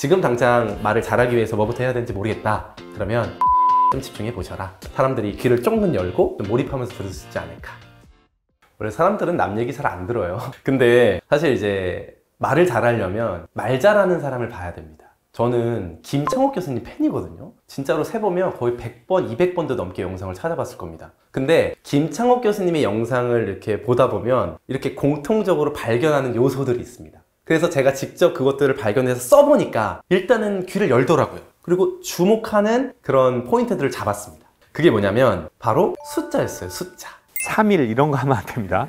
지금 당장 말을 잘하기 위해서 뭐부터 해야 되는지 모르겠다. 그러면 좀 집중해 보셔라. 사람들이 귀를 조금 열고 좀 몰입하면서 들을 수 있지 않을까. 원래 사람들은 남 얘기 잘 안 들어요. 근데 사실 이제 말을 잘하려면 말 잘하는 사람을 봐야 됩니다. 저는 김창옥 교수님 팬이거든요. 진짜로 세보면 거의 100번, 200번도 넘게 영상을 찾아봤을 겁니다. 근데 김창옥 교수님의 영상을 이렇게 보다 보면 이렇게 공통적으로 발견하는 요소들이 있습니다. 그래서 제가 직접 그것들을 발견해서 써보니까 일단은 귀를 열더라고요. 그리고 주목하는 그런 포인트들을 잡았습니다. 그게 뭐냐면 바로 숫자였어요. 숫자. 3일 이런 거 하면 안 됩니다.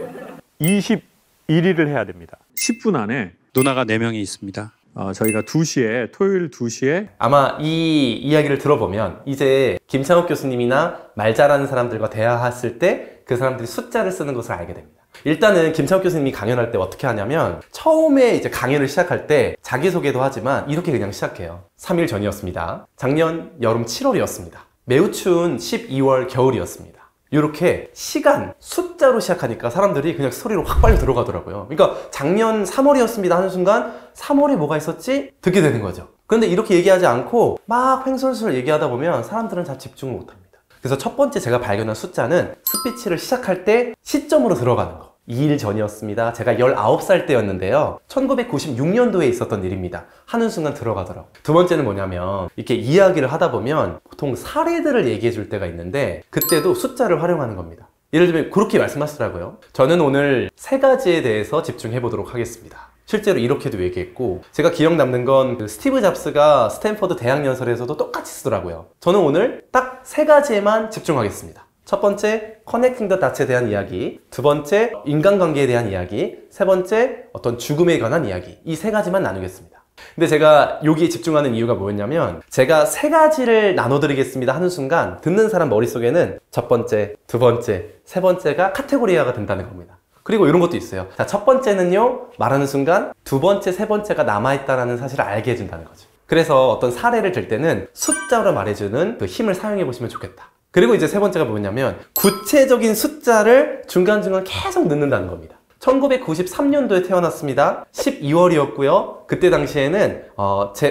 21일을 해야 됩니다. 10분 안에 누나가 4명이 있습니다. 저희가 2시에 토요일 2시에 아마 이 이야기를 들어보면 이제 김창옥 교수님이나 말 잘하는 사람들과 대화했을 때 그 사람들이 숫자를 쓰는 것을 알게 됩니다. 일단은 김창옥 교수님이 강연할 때 어떻게 하냐면 처음에 이제 강연을 시작할 때 자기소개도 하지만 이렇게 그냥 시작해요. 3일 전이었습니다. 작년 여름 7월이었습니다. 매우 추운 12월 겨울이었습니다. 이렇게 시간, 숫자로 시작하니까 사람들이 그냥 스토리로 확 빨리 들어가더라고요. 그러니까 작년 3월이었습니다 하는 순간 3월에 뭐가 있었지? 듣게 되는 거죠. 그런데 이렇게 얘기하지 않고 막 횡설수설 얘기하다 보면 사람들은 잘 집중을 못합니다. 그래서 첫 번째 제가 발견한 숫자는 스피치를 시작할 때 시점으로 들어가는 거. 2일 전이었습니다. 제가 19살 때였는데요. 1996년도에 있었던 일입니다. 하는 순간 들어가더라고요. 두 번째는 뭐냐면 이렇게 이야기를 하다 보면 보통 사례들을 얘기해 줄 때가 있는데 그때도 숫자를 활용하는 겁니다. 예를 들면 그렇게 말씀하시더라고요. 저는 오늘 3가지에 대해서 집중해 보도록 하겠습니다. 실제로 이렇게도 얘기했고 제가 기억 남는 건 그 스티브 잡스가 스탠퍼드 대학연설에서도 똑같이 쓰더라고요. 저는 오늘 딱 3가지에만 집중하겠습니다. 첫 번째, 커넥팅 더 닷에 대한 이야기. 두 번째, 인간관계에 대한 이야기. 세 번째, 어떤 죽음에 관한 이야기. 이 3가지만 나누겠습니다. 근데 제가 여기에 집중하는 이유가 뭐였냐면 제가 3가지를 나눠드리겠습니다 하는 순간 듣는 사람 머릿속에는 첫 번째, 두 번째, 세 번째가 카테고리화가 된다는 겁니다. 그리고 이런 것도 있어요. 자, 첫 번째는요, 말하는 순간 두 번째, 세 번째가 남아있다는 사실을 알게 해준다는 거죠. 그래서 어떤 사례를 들 때는 숫자로 말해주는 그 힘을 사용해 보시면 좋겠다. 그리고 이제 세 번째가 뭐냐면 구체적인 숫자를 중간중간 계속 넣는다는 겁니다. 1993년도에 태어났습니다. 12월이었고요. 그때 당시에는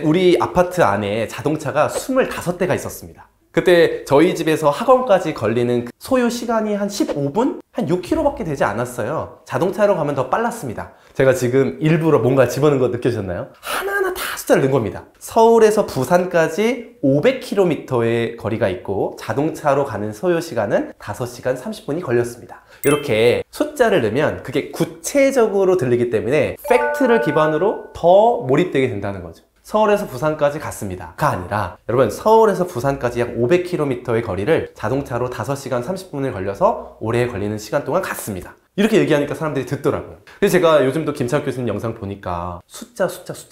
우리 아파트 안에 자동차가 25대가 있었습니다. 그때 저희 집에서 학원까지 걸리는 소요 시간이 한 15분? 한 6km밖에 되지 않았어요. 자동차로 가면 더 빨랐습니다. 제가 지금 일부러 뭔가 집어넣은 거 느껴지셨나요? 하나하나 다 숫자를 넣은 겁니다. 서울에서 부산까지 500km의 거리가 있고 자동차로 가는 소요 시간은 5시간 30분이 걸렸습니다. 이렇게 숫자를 넣으면 그게 구체적으로 들리기 때문에 팩트를 기반으로 더 몰입되게 된다는 거죠. 서울에서 부산까지 갔습니다 가 아니라 여러분 서울에서 부산까지 약 500km의 거리를 자동차로 5시간 30분을 걸려서 오래 걸리는 시간 동안 갔습니다. 이렇게 얘기하니까 사람들이 듣더라고요. 그래서 제가 요즘도 김창옥 교수님 영상 보니까 숫자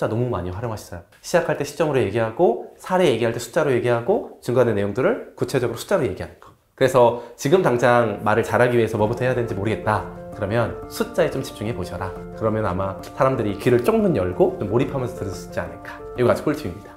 너무 많이 활용하시어요. 시작할 때 시점으로 얘기하고 사례 얘기할 때 숫자로 얘기하고 중간의 내용들을 구체적으로 숫자로 얘기하는 거. 그래서 지금 당장 말을 잘하기 위해서 뭐부터 해야 되는지 모르겠다. 그러면 숫자에 좀 집중해 보셔라. 그러면 아마 사람들이 귀를 조금 열고 좀 몰입하면서 들을 수 있지 않을까. 이거 아주 꿀팁입니다.